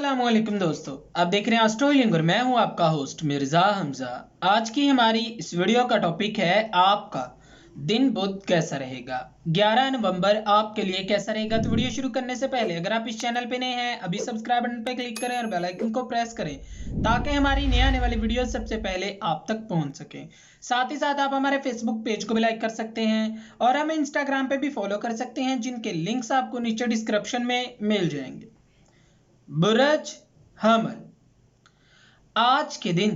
अस्सलामुअलैकुम दोस्तों, आप देख रहे हैं एस्ट्रोलिंग और मैं हूं आपका होस्ट मिर्जा हमजा। आज की हमारी इस वीडियो का टॉपिक है आपका दिन बुध कैसा रहेगा। 11 नवंबर आपके लिए कैसा रहेगा। तो वीडियो शुरू करने से पहले अगर आप इस चैनल पे नए हैं अभी सब्सक्राइब बटन पे क्लिक करें और बेल आइकन को प्रेस करें ताकि हमारी नए आने वाली वीडियो सबसे पहले आप तक पहुंच सके। साथ ही साथ आप हमारे फेसबुक पेज को भी लाइक कर सकते हैं और हमें इंस्टाग्राम पे भी फॉलो कर सकते हैं, जिनके लिंक्स आपको नीचे डिस्क्रिप्शन में मिल जाएंगे। बुरज हमल, आज के दिन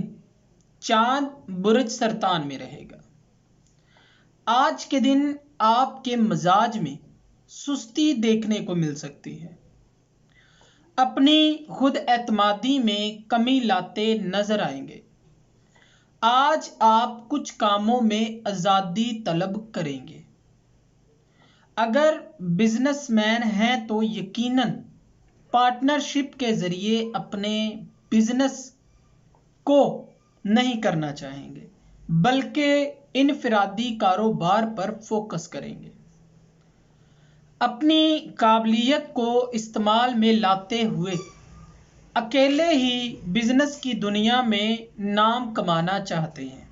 चांद बुरज सरतान में रहेगा। आज के दिन आपके मिजाज में सुस्ती देखने को मिल सकती है। अपनी खुद एतमादी में कमी लाते नजर आएंगे। आज आप कुछ कामों में आजादी तलब करेंगे। अगर बिजनेसमैन हैं तो यकीनन पार्टनरशिप के जरिए अपने बिजनेस को नहीं करना चाहेंगे, बल्कि इनफरादी कारोबार पर फोकस करेंगे। अपनी काबिलियत को इस्तेमाल में लाते हुए अकेले ही बिजनेस की दुनिया में नाम कमाना चाहते हैं।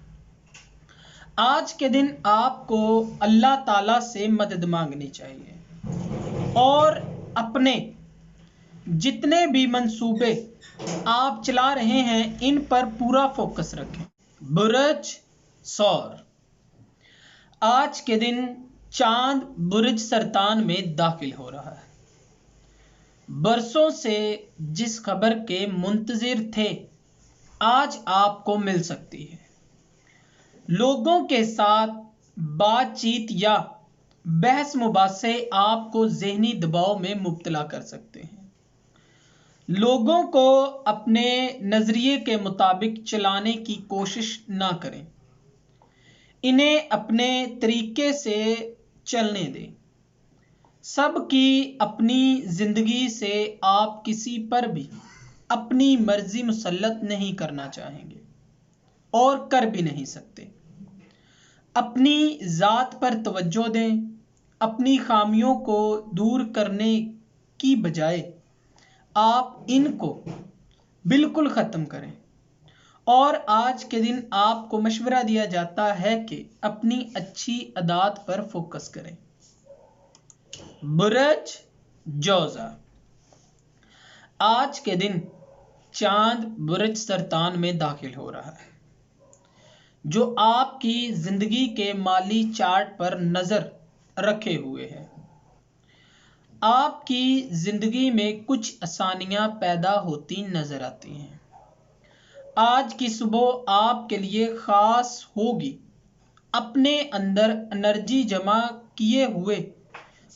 आज के दिन आपको अल्लाह ताला से मदद मांगनी चाहिए और अपने जितने भी मंसूबे आप चला रहे हैं इन पर पूरा फोकस रखें। बुरज सौर, आज के दिन चांद बुरज सरतान में दाखिल हो रहा है। बरसों से जिस खबर के मुंतजिर थे आज आपको मिल सकती है। लोगों के साथ बातचीत या बहस मुबासे आपको ज़हनी दबाव में मुब्तला कर सकते हैं। लोगों को अपने नज़रिए के मुताबिक चलाने की कोशिश ना करें, इन्हें अपने तरीके से चलने दें। सबकी अपनी ज़िंदगी से आप किसी पर भी अपनी मर्जी मुसल्लत नहीं करना चाहेंगे और कर भी नहीं सकते। अपनी ज़ात पर तवज्जो दें। अपनी खामियों को दूर करने की बजाय आप इनको बिल्कुल ख़त्म करें। और आज के दिन आपको मशवरा दिया जाता है कि अपनी अच्छी आदत पर फोकस करें। बुरज जोजा, आज के दिन चांद बुरज सरतान में दाखिल हो रहा है, जो आपकी जिंदगी के माली चार्ट पर नजर रखे हुए है। आपकी जिंदगी में कुछ आसानियां पैदा होती नजर आती हैं। आज की सुबह आपके लिए खास होगी। अपने अंदर एनर्जी जमा किए हुए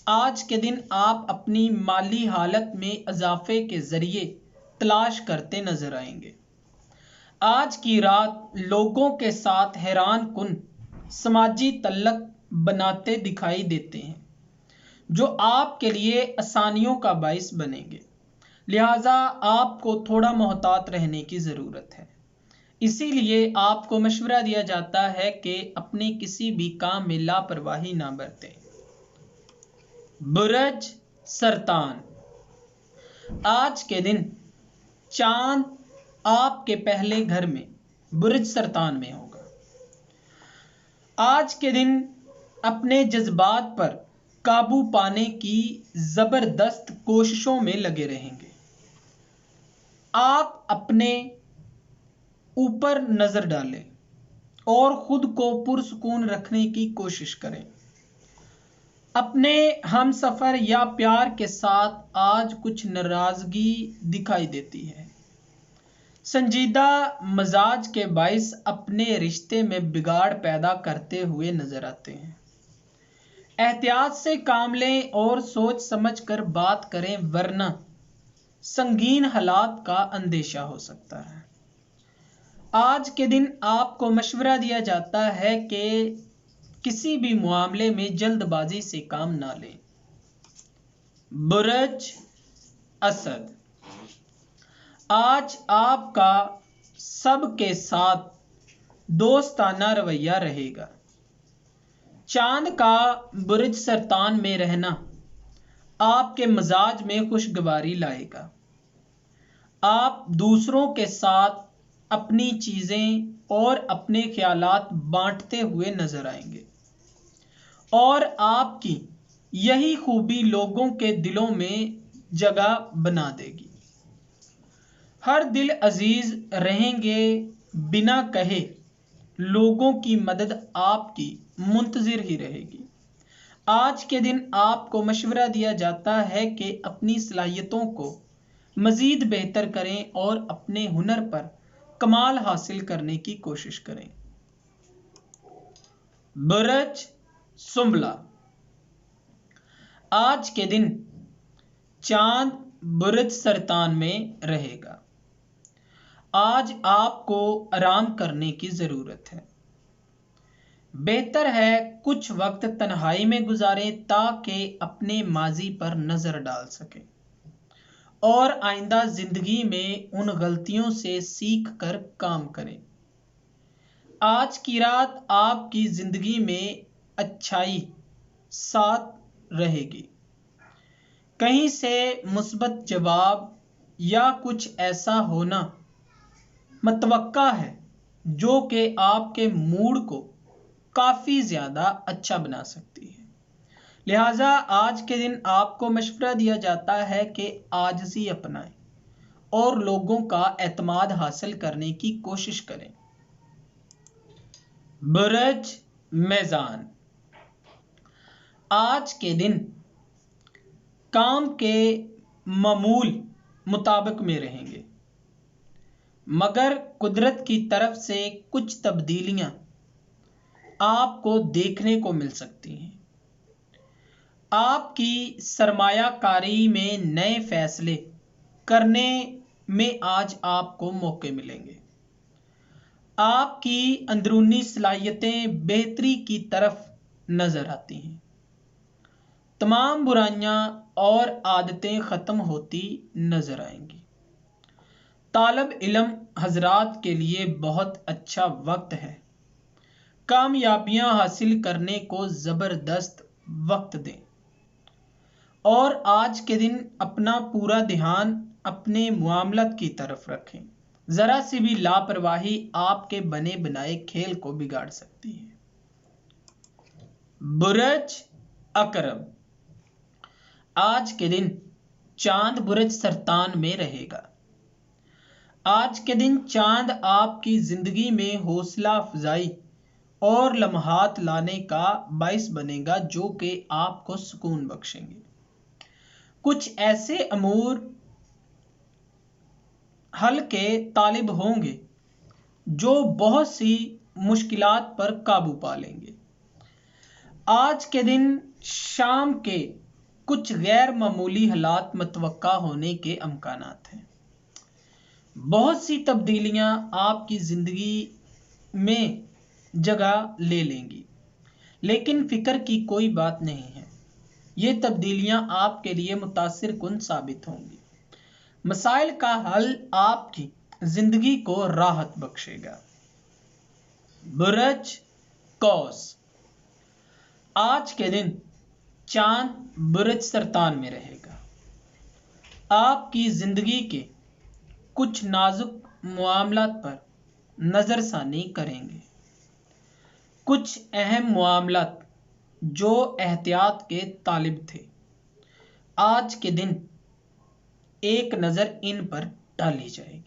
आज के दिन आप अपनी माली हालत में इजाफे के जरिए तलाश करते नजर आएंगे। आज की रात लोगों के साथ हैरान कुन समाजी तल्लक बनाते दिखाई देते हैं, जो आपके लिए आसानियों का बाइस बनेंगे। लिहाजा आपको थोड़ा मोहतात रहने की ज़रूरत है। इसीलिए आपको मशवरा दिया जाता है कि अपने किसी भी काम में लापरवाही ना बरतें। बुरज सरतान, आज के दिन चांद आपके पहले घर में बुरज सरतान में होगा। आज के दिन अपने जज्बात पर काबू पाने की जबरदस्त कोशिशों में लगे रहेंगे। आप अपने ऊपर नजर डालें और खुद को पुरसुकून रखने की कोशिश करें। अपने हम सफर या प्यार के साथ आज कुछ नाराजगी दिखाई देती है। संजीदा मजाज के बाइस अपने रिश्ते में बिगाड़ पैदा करते हुए नजर आते हैं। एहतियात से काम लें और सोच समझ कर बात करें, वरना संगीन हालात का अंदेशा हो सकता है। आज के दिन आपको मशवरा दिया जाता है कि किसी भी मामले में जल्दबाजी से काम ना लें। बुरज असद, आज आपका सबके साथ दोस्ताना रवैया रहेगा। चांद का बुरज सरतान में रहना आपके मिजाज में खुशगवारी लाएगा। आप दूसरों के साथ अपनी चीज़ें और अपने ख्यालात बांटते हुए नजर आएंगे और आपकी यही खूबी लोगों के दिलों में जगह बना देगी। हर दिल अजीज रहेंगे, बिना कहे लोगों की मदद आपकी मुंतजिर ही रहेगी। आज के दिन आपको मशवरा दिया जाता है कि अपनी सलाहियतों को मज़ीद बेहतर करें और अपने हुनर पर कमाल हासिल करने की कोशिश करें। बुरज सुंबला, आज के दिन चांद बुरज सरतान में रहेगा। आज आपको आराम करने की ज़रूरत है। बेहतर है कुछ वक्त तन्हाई में गुजारें ताकि अपने माजी पर नज़र डाल सकें और आइंदा ज़िंदगी में उन गलतियों से सीख कर काम करें। आज की रात आपकी ज़िंदगी में अच्छाई साथ रहेगी। कहीं से मुस्बत जवाब या कुछ ऐसा होना मतवक्का है जो कि आपके मूड को काफ़ी ज़्यादा अच्छा बना सकती है। लिहाजा आज के दिन आपको मशवरा दिया जाता है कि आजिज़ी अपनाएं और लोगों का एतमाद हासिल करने की कोशिश करें। बुरज मेज़ान, आज के दिन काम के मामूल मुताबिक में रहेंगे, मगर कुदरत की तरफ से कुछ तब्दीलियां आपको देखने को मिल सकती हैं। आपकी सरमायाकारी में नए फैसले करने में आज आपको मौके मिलेंगे। आपकी अंदरूनी सलाहियतें बेहतरी की तरफ नजर आती हैं। तमाम बुराइयां और आदतें ख़त्म होती नजर आएंगी। तालब इल्म हजरात के लिए बहुत अच्छा वक्त है। कामयाबियां हासिल करने को ज़बरदस्त वक्त दें और आज के दिन अपना पूरा ध्यान अपने मामलत की तरफ रखें। ज़रा सी भी लापरवाही आपके बने बनाए खेल को बिगाड़ सकती है। बुरज अकरम, आज के दिन चांद बुरज सरतान में रहेगा। आज के दिन चांद आपकी ज़िंदगी में हौसला अफजाई और लम्हात लाने का बाइस बनेगा जो कि आपको सुकून बख्शेंगे। कुछ ऐसे अमूर हल के तालिब होंगे जो बहुत सी मुश्किलात पर काबू पा लेंगे। आज के दिन शाम के कुछ गैर मामूली हालात मतवक्का होने के अमकानात हैं। बहुत सी तब्दीलियां आपकी ज़िंदगी में जगह ले लेंगी, लेकिन फ़िक्र की कोई बात नहीं है। ये तब्दीलियां आपके लिए मुतासिर कुन साबित होंगी। मसाइल का हल आपकी ज़िंदगी को राहत बख्शेगा। बुरज कौस, आज के दिन चांद बुरज सरतान में रहेगा। आपकी ज़िंदगी के कुछ नाजुक मामलात पर नज़रसानी करेंगे। कुछ अहम मामलात जो एहतियात के तालिब थे, आज के दिन एक नज़र इन पर डाली जाएगी।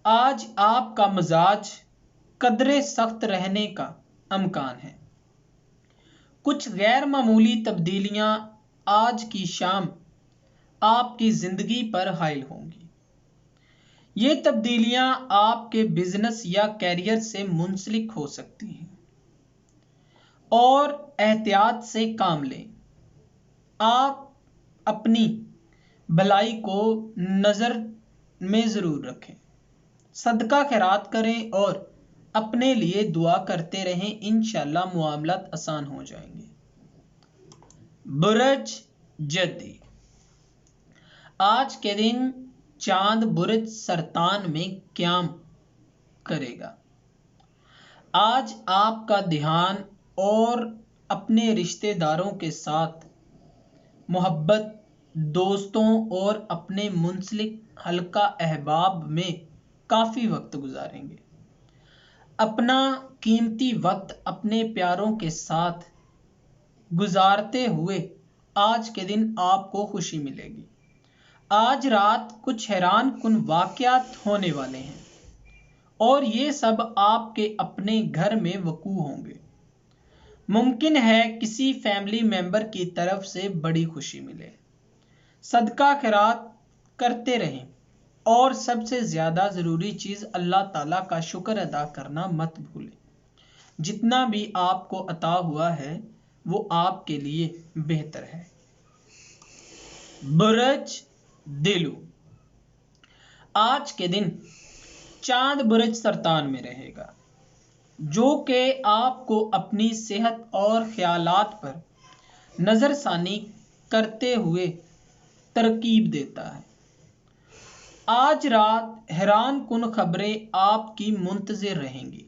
आज आपका मिजाज कदरे सख्त रहने का अमकान है। कुछ गैर मामूली तब्दीलियां आज की शाम आपकी ज़िंदगी पर हायल होंगी। ये तब्दीलियां आपके बिजनेस या कैरियर से मुंसलिक हो सकती हैं और एहतियात से काम लें। आप अपनी भलाई को नज़र में ज़रूर रखें, सदका खैरात करें और अपने लिए दुआ करते रहें। इंशाअल्लाह मामलात आसान हो जाएंगे। बुरज जद्दी, आज के दिन चांद बुरज सरतान में क़याम करेगा। आज आपका ध्यान और अपने रिश्तेदारों के साथ मोहब्बत, दोस्तों और अपने मुंसलिक हल्का अहबाब में काफ़ी वक्त गुजारेंगे। अपना कीमती वक्त अपने प्यारों के साथ गुजारते हुए आज के दिन आपको खुशी मिलेगी। आज रात कुछ हैरान कुन वाक़यात होने वाले हैं और ये सब आपके अपने घर में वकू होंगे। मुमकिन है किसी फैमिली मेंबर की तरफ से बड़ी खुशी मिले। सदका खैरात करते रहें और सबसे ज़्यादा ज़रूरी चीज़ अल्लाह ताला का शुक्र अदा करना मत भूलें। जितना भी आपको अता हुआ है वो आपके लिए बेहतर है। बुरज दिलू, आज के दिन चांद बुरज सरतान में रहेगा, जो कि आपको अपनी सेहत और ख्यालात पर नज़रसानी करते हुए तरकीब देता है। आज रात हैरान कुन खबरें आपकी मुंतज़िर रहेंगी।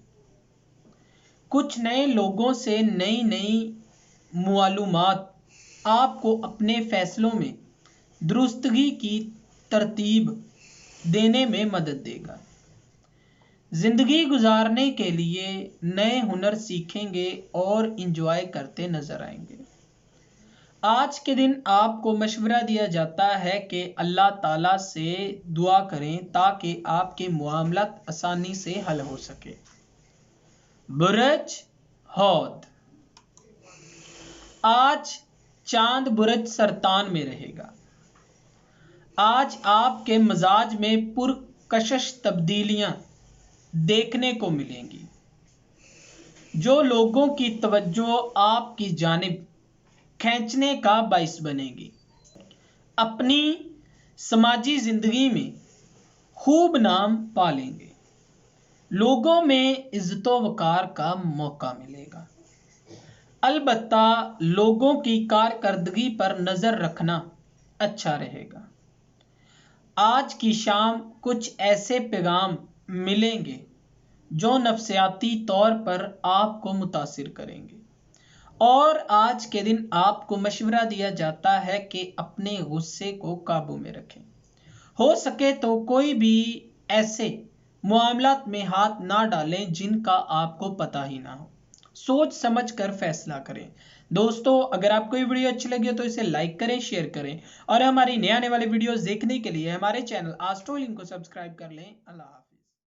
कुछ नए लोगों से नई मालूमात आपको अपने फैसलों में दुरुस्तगी की तरतीब देने में मदद देगा। ज़िंदगी गुजारने के लिए नए हुनर सीखेंगे और इंजॉय करते नज़र आएंगे। आज के दिन आपको मशवरा दिया जाता है कि अल्लाह ताला से दुआ करें ताकि आपके मामलात आसानी से हल हो सके। बुरज हौद, आज चांद बुरज सरतान में रहेगा। आज आपके मिजाज में पुरकशिश तब्दीलियां देखने को मिलेंगी, जो लोगों की तवज्जो आपकी जानिब खींचने का बाइस बनेगी। अपनी समाजी ज़िंदगी में खूब नाम पालेंगे। लोगों में इज़्ज़तो वक़ार का मौका मिलेगा। अलबत्ता लोगों की कारकर्दगी पर नज़र रखना अच्छा रहेगा। आज की शाम कुछ ऐसे पैगाम मिलेंगे जो नफ्सियाती तौर पर आपको मुतासिर करेंगे और आज के दिन आपको मशवरा दिया जाता है कि अपने गुस्से को काबू में रखें। हो सके तो कोई भी ऐसे मामलात में हाथ ना डालें जिनका आपको पता ही ना हो। सोच समझ कर फैसला करें। दोस्तों, अगर आपको ये वीडियो अच्छी लगी हो तो इसे लाइक करें, शेयर करें और हमारी नए आने वाले वीडियोस देखने के लिए हमारे चैनल एस्ट्रो लिंक को सब्सक्राइब कर लें। अल्लाह हाफ़िज़।